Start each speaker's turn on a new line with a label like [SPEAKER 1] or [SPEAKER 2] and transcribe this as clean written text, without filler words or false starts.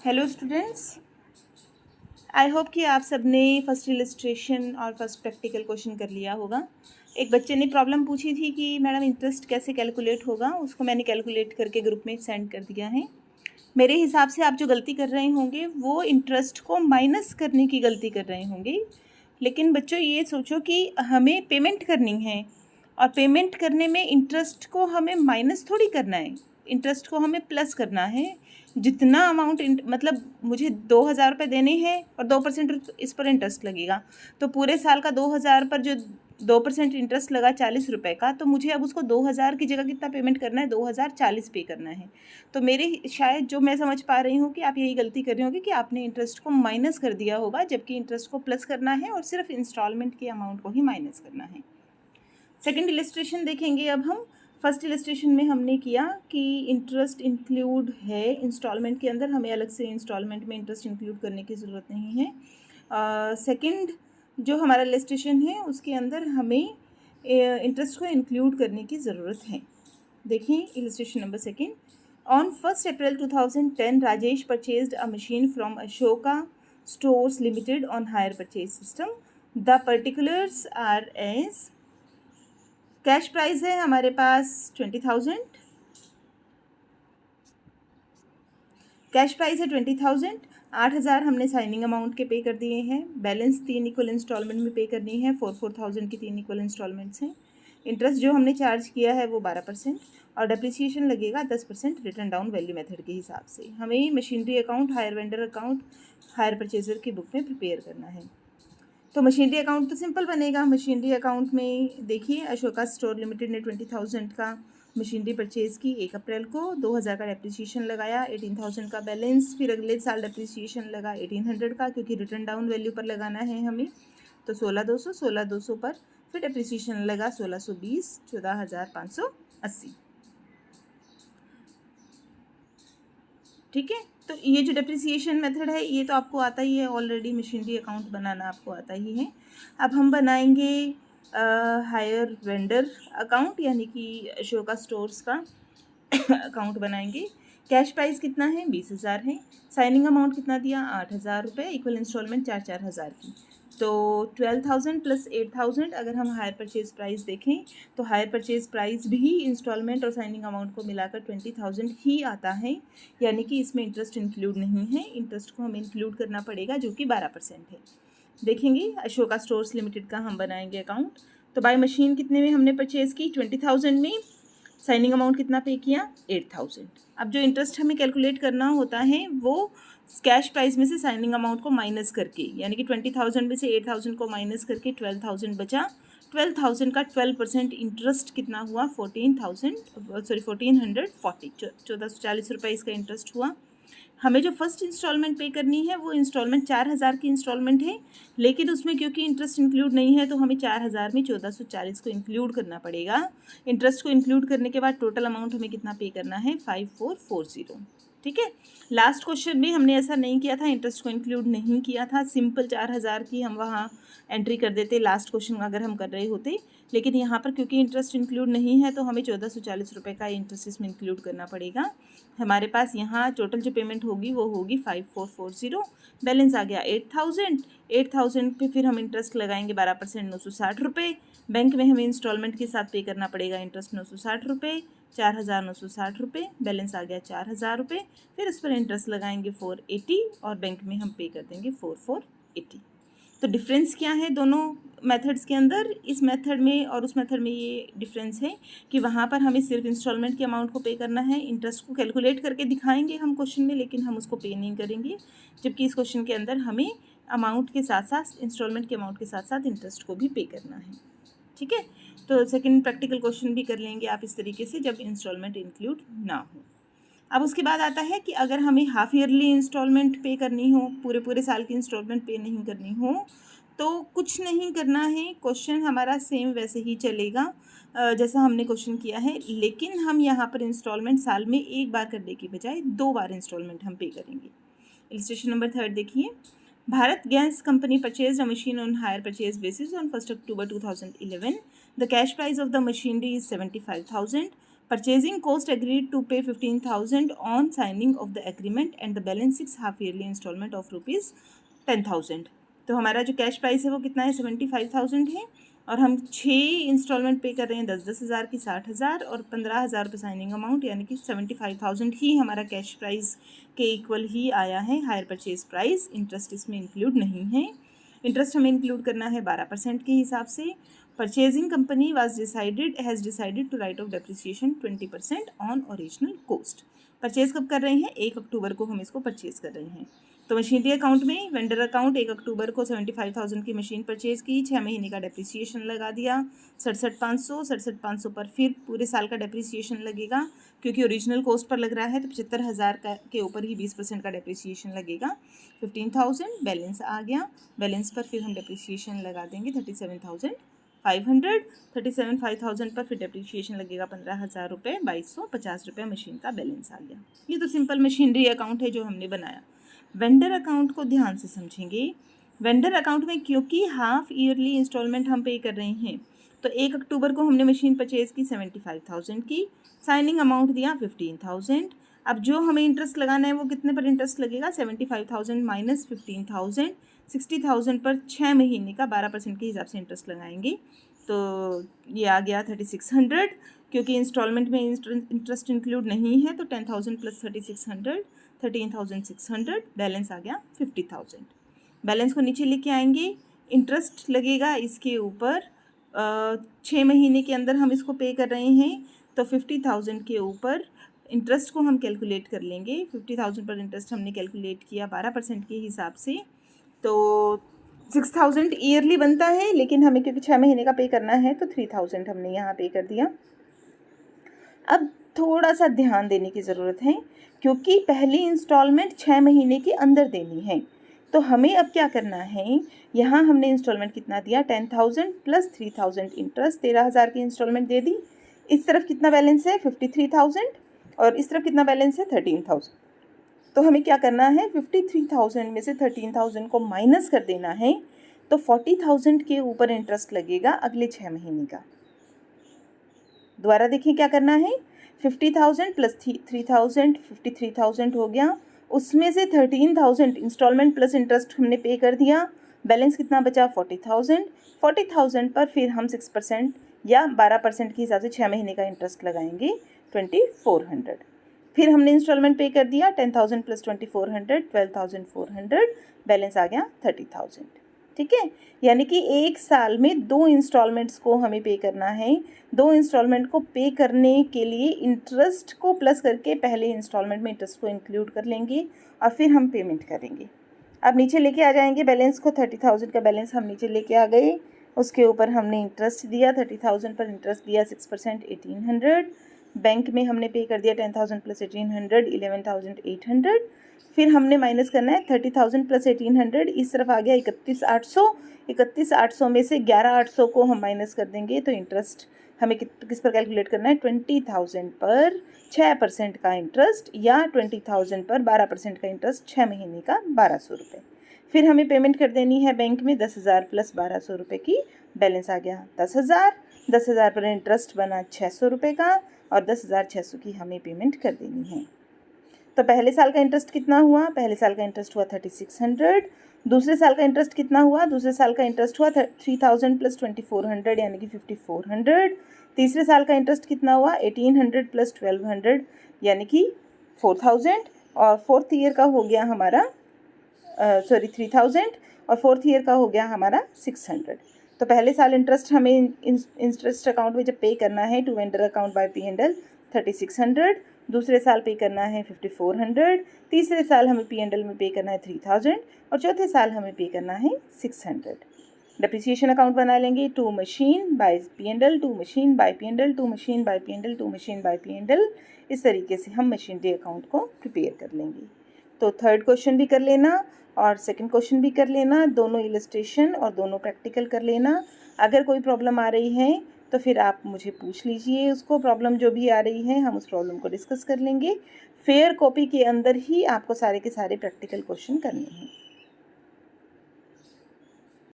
[SPEAKER 1] Hello students, I hope कि आप सब ने फर्स्ट इलस्ट्रेशन और फर्स्ट प्रैक्टिकल क्वेश्चन कर लिया होगा। एक बच्चे ने प्रॉब्लम पूछी थी कि मैडम इंटरेस्ट कैसे कैलकुलेट होगा, उसको मैंने कैलकुलेट करके ग्रुप में सेंड कर दिया है। मेरे हिसाब से आप जो गलती कर रहे होंगे वो इंटरेस्ट को माइनस करने की गलती कर रहे होंगे। लेकिन बच्चों ये सोचो कि हमें पेमेंट करनी है और पेमेंट करने में इंटरेस्ट को हमें माइनस थोड़ी करना है, इंटरेस्ट को हमें प्लस करना है। जितना अमाउंट मतलब मुझे 2,000 रुपये देने हैं और 2% इस पर इंटरेस्ट लगेगा, तो पूरे साल का 2,000 पर जो 2% इंटरेस्ट लगा 40 रुपये का, तो मुझे अब उसको 2,000 की जगह कितना पेमेंट करना है, 2,040 पे करना है। तो मेरे शायद जो मैं समझ पा रही हूँ कि आप यही गलती कर रहे होंगे कि आपने इंटरेस्ट को माइनस कर दिया होगा, जबकि इंटरेस्ट को प्लस करना है और सिर्फ इंस्टॉलमेंट के अमाउंट को ही माइनस करना है। सेकेंड इलस्ट्रेशन देखेंगे अब हम। फर्स्ट इलस्ट्रेशन में हमने किया कि इंटरेस्ट इंक्लूड है इंस्टॉलमेंट के अंदर, हमें अलग से इंस्टॉलमेंट में इंटरेस्ट इंक्लूड करने की ज़रूरत नहीं है। सेकंड जो हमारा इलस्ट्रेशन है उसके अंदर हमें इंटरेस्ट को इंक्लूड करने की ज़रूरत है। देखिए illustration number second. On 1 April 2010 Rajesh purchased a machine from Ashoka stores limited on hire purchase system. The particulars are as cash price है हमारे पास 20,000, कैश प्राइस है 20,000। 8,000 हमने साइनिंग अमाउंट के पे कर दिए हैं। बैलेंस 3 इक्वल इंस्टॉलमेंट में पे करनी है। 4,000 की 3 इक्वल इंस्टॉलमेंट्स हैं। इंटरेस्ट जो हमने चार्ज किया है वो 12% और डेप्रिसिएशन लगेगा 10% रिटर्न डाउन वैल्यू मेथड के हिसाब से। हमें machinery account, hire vendor account, hire purchaser की बुक में प्रिपेयर करना है। तो मशीनरी अकाउंट तो सिंपल बनेगा। मशीनरी अकाउंट में देखिए अशोका स्टोर लिमिटेड ने 20,000 का मशीनरी परचेज़ की 1 अप्रैल को, 2,000 का डेप्रिसिएशन लगाया, 18,000 का बैलेंस, फिर अगले साल डेप्रिसिएशन लगा 1,800 का, क्योंकि रिटर्न डाउन वैल्यू पर लगाना है हमें। तो 16,200 पर फिर डेप्रिसिएशन लगा 1,620, 14,580। ठीक है, तो ये जो डेप्रिसिएशन मेथड है ये तो आपको आता ही है ऑलरेडी, मशीनरी अकाउंट बनाना आपको आता ही है। अब हम बनाएंगे हायर वेंडर अकाउंट, यानी कि अशोका स्टोर्स का अकाउंट बनाएंगे। कैश प्राइस कितना है, 20,000 है। साइनिंग अमाउंट कितना दिया, 8,000 रुपये, इक्वल इंस्टॉलमेंट 4,000 की। तो 12,000 प्लस 8,000, अगर हम हायर परचेज प्राइस देखें तो हायर परचेज प्राइस भी इंस्टॉलमेंट और साइनिंग अमाउंट को मिलाकर 20,000 ही आता है, यानी कि इसमें इंटरेस्ट इंक्लूड नहीं है। इंटरेस्ट को हमें इंक्लूड करना पड़ेगा जो कि 12% है। देखेंगे अशोका स्टोर्स लिमिटेड का हम बनाएंगे अकाउंट। तो बाय मशीन कितने में हमने परचेज़ की, 20,000 में। साइनिंग अमाउंट कितना पे किया, 8,000। अब जो इंटरेस्ट हमें कैलकुलेट करना होता है वो कैश प्राइस में से साइनिंग अमाउंट को माइनस करके, यानी कि 20,000 में से 8,000 को माइनस करके 12,000 बचा। 12,000 का 12% इंटरेस्ट कितना हुआ, 1,440, 1,440 रुपये इसका इंटरेस्ट हुआ। हमें जो फर्स्ट इंस्टॉलमेंट पे करनी है वो इंस्टॉलमेंट 4,000 की इंस्टॉलमेंट है, लेकिन उसमें क्योंकि इंटरेस्ट इंक्लूड नहीं है तो हमें 4,000 में 1,440 को इंक्लूड करना पड़ेगा। इंटरेस्ट को इंक्लूड करने के बाद टोटल अमाउंट हमें कितना पे करना है, 5,440। ठीक है, लास्ट क्वेश्चन में हमने ऐसा नहीं किया था, इंटरेस्ट को इंक्लूड नहीं किया था, सिंपल 4,000 की हम वहाँ एंट्री कर देते लास्ट क्वेश्चन अगर हम कर रहे होते। लेकिन यहाँ पर क्योंकि इंटरेस्ट इंक्लूड नहीं है तो हमें 1,440 रुपये का इंटरेस्ट इसमें इंक्लूड करना पड़ेगा। हमारे पास यहाँ टोटल जो पेमेंट होगी वो होगी 5,440। बैलेंस आ गया 8,000। 8,000 पे फिर हम इंटरेस्ट लगाएंगे 12%, 960 रुपये। बैंक में हमें इंस्टॉलमेंट के साथ पे करना पड़ेगा इंटरेस्ट 960 रुपये, 4,960 रुपये। बैलेंस आ गया 4,000 रुपये। फिर उस पर इंटरेस्ट लगाएंगे 480 और बैंक में हम पे कर देंगे 4,480। तो डिफरेंस क्या है दोनों मेथड्स के अंदर, इस मेथड में और उस मेथड में ये डिफरेंस है कि वहाँ पर हमें सिर्फ इंस्टॉलमेंट के अमाउंट को पे करना है। इंटरेस्ट को कैलकुलेट करके दिखाएंगे हम क्वेश्चन में, लेकिन हम उसको पे नहीं करेंगे, जबकि इस क्वेश्चन के अंदर हमें अमाउंट के साथ साथ, इंस्टॉलमेंट के अमाउंट के साथ साथ इंटरेस्ट को भी पे करना है। ठीक है, तो सेकेंड प्रैक्टिकल क्वेश्चन भी कर लेंगे आप इस तरीके से जब इंस्टॉलमेंट इंक्लूड ना हो। अब उसके बाद आता है कि अगर हमें हाफ ईयरली इंस्टॉलमेंट पे करनी हो, पूरे साल की इंस्टॉलमेंट पे नहीं करनी हो, तो कुछ नहीं करना है, क्वेश्चन हमारा सेम वैसे ही चलेगा जैसा हमने क्वेश्चन किया है, लेकिन हम यहाँ पर इंस्टॉलमेंट साल में एक बार करने की बजाय 2 बार इंस्टॉलमेंट हम पे करेंगे। इलस्ट्रेशन नंबर 3 देखिए। Bharat gas company purchase a machine on hire purchase basis on 1 October 2011. The cash price of the machinery is 75,000. Purchasing cost agreed to pay 15,000 on signing of the agreement and the balance 6 half yearly installment of ₹10,000। तो हमारा जो cash price है वो कितना है 75,000 है, और हम 6 इंस्टॉलमेंट पे कर रहे हैं 10-10 हज़ार की 60,000 और 15,000 रुपये साइनिंग अमाउंट, यानी कि 75,000 ही हमारा कैश प्राइस के इक्वल ही आया है। हायर परचेज प्राइस, इंटरेस्ट इसमें इंक्लूड नहीं है। इंटरेस्ट हमें इंक्लूड करना है 12% के हिसाब से। Purchasing company has decided to write off depreciation 20% on original cost. Purchase कब कर रहे हैं? 1 अक्टूबर को हम इसको परचेज कर रहे हैं। तो मशीनरी अकाउंट में वेंडर अकाउंट 1 अक्टूबर को 75,000 की मशीन परचेज की, 6 महीने का डेप्रिसिएशन लगा दिया 67,500 पर फिर पूरे साल का डेप्रिसिएशन लगेगा, क्योंकि ओरिजिनल कॉस्ट पर लग रहा है तो 75,000 के ऊपर ही 20% का डेप्रिसिएशन लगेगा। 15,000 बैलेंस आ गया, बैलेंस पर फिर हम डेप्रिसिएशन लगा देंगे 37,500, 37,500 पर फिर डेप्रिसिएशन लगेगा 15,000 रुपये, 2,250 रुपये मशीन का बैलेंस आ गया। ये तो सिंपल मशीनरी अकाउंट है जो हमने बनाया। वेंडर अकाउंट को ध्यान से समझेंगे। वेंडर अकाउंट में क्योंकि हाफ ईयरली इंस्टॉलमेंट हम पे कर रहे हैं, तो 1 अक्टूबर को हमने मशीन परचेज़ की 75,000 की, साइनिंग अमाउंट दिया 15,000। अब जो हमें इंटरेस्ट लगाना है वो कितने पर इंटरेस्ट लगेगा? 75,000 माइनस 15,000, 60,000 पर 6 महीने का 12% के हिसाब से इंटरेस्ट लगाएंगे, तो ये आ गया 3600। क्योंकि इंस्टॉलमेंट में इंटरेस्ट इंक्लूड नहीं है तो 10,000 प्लस 3600 13,600, बैलेंस आ गया 50,000। बैलेंस को नीचे लेके आएंगे, इंटरेस्ट लगेगा इसके ऊपर 6 महीने के अंदर हम इसको पे कर रहे हैं, तो 50,000 के ऊपर इंटरेस्ट को हम कैलकुलेट कर लेंगे। 50,000 पर इंटरेस्ट हमने कैलकुलेट किया 12% के हिसाब से, तो 6,000 ईयरली बनता है, लेकिन हमें क्योंकि 6 महीने का पे करना है तो 3,000 हमने यहाँ पे कर दिया। अब थोड़ा सा ध्यान देने की ज़रूरत है, क्योंकि पहली इंस्टॉलमेंट 6 महीने के अंदर देनी है, तो हमें अब क्या करना है, यहाँ हमने इंस्टॉलमेंट कितना दिया 10,000 प्लस 3,000 इंटरेस्ट, 13,000 की इंस्टॉलमेंट दे दी। इस तरफ कितना बैलेंस है 53,000 और इस तरफ कितना बैलेंस है 13,000। तो हमें क्या करना है 53,000 में से 13,000 को माइनस कर देना है, तो 40,000 के ऊपर इंटरेस्ट लगेगा अगले 6 महीने का। दोबारा देखिए क्या करना है, 50,000 प्लस 3,000 53,000 हो गया, उसमें से 13,000 इंस्टॉलमेंट प्लस इंटरेस्ट हमने पे कर दिया, बैलेंस कितना बचा 40,000। 40,000 पर फिर हम 6% या 12% के हिसाब से 6 महीने का इंटरेस्ट लगाएंगे 2,400। फिर हमने इंस्टॉलमेंट पे कर दिया 10,000 प्लस 2,400 12,400, बैलेंस आ गया 30,000। ठीक है, यानी कि एक साल में 2 इंस्टॉलमेंट्स को हमें पे करना है। 2 इंस्टॉलमेंट को पे करने के लिए इंटरेस्ट को प्लस करके पहले इंस्टॉलमेंट में इंटरेस्ट को इंक्लूड कर लेंगे और फिर हम पेमेंट करेंगे। अब नीचे लेके आ जाएंगे बैलेंस को, 30,000 का बैलेंस हम नीचे लेके आ गए, उसके ऊपर हमने इंटरेस्ट दिया 30,000 पर इंटरेस्ट दिया 6% 1,800। बैंक में हमने पे कर दिया 10,000 प्लस 1,800 11,800। फिर हमने माइनस करना है 30,000 प्लस 1,800, इस तरफ आ गया 31,800। 31,800 में से 11,800 को हम माइनस कर देंगे, तो इंटरेस्ट हमें किस पर कैलकुलेट करना है 20,000 पर 6% का इंटरेस्ट, या 20,000 पर 12% का इंटरेस्ट 6 महीने का 1,200 रुपये। फिर हमें पेमेंट कर देनी है बैंक में 10,000 प्लस 1,200 रुपये की, बैलेंस आ गया 10,000। 10,000 पर इंटरेस्ट बना 600 रुपये का और 10,600 की हमें पेमेंट कर देनी है। तो पहले साल का इंटरेस्ट कितना हुआ, पहले साल का इंटरेस्ट हुआ 3,600। दूसरे साल का इंटरेस्ट कितना हुआ, दूसरे साल का इंटरेस्ट हुआ 3,000 प्लस 2,400 यानी कि 5,400। तीसरे साल का इंटरेस्ट कितना हुआ 1,800 प्लस 1,200 यानी कि 4,000, और फोर्थ ईयर का हो गया हमारा 3,000 और फोर्थ ईयर का हो गया हमारा 600। तो पहले साल इंटरेस्ट हमें इंटरेस्ट अकाउंट में जब पे करना है to vendor account by P&L 3,600, दूसरे साल पे करना है 5,400, तीसरे साल हमें P&L में पे करना है 3,000 और चौथे साल हमें पे करना है 600। डेप्रिसिएशन अकाउंट बना लेंगे, to machine by P&L, to machine by P&L, to machine by P&L, to machine by P&L। इस तरीके से हम मशीनरी अकाउंट को प्रिपेयर कर लेंगे। तो थर्ड क्वेश्चन भी कर लेना और सेकंड क्वेश्चन भी कर लेना, दोनों इलस्ट्रेशन और दोनों प्रैक्टिकल कर लेना। अगर कोई प्रॉब्लम आ रही है तो फिर आप मुझे पूछ लीजिए, उसको प्रॉब्लम जो भी आ रही है हम उस प्रॉब्लम को डिस्कस कर लेंगे। फेयर कॉपी के अंदर ही आपको सारे के सारे प्रैक्टिकल क्वेश्चन करने हैं।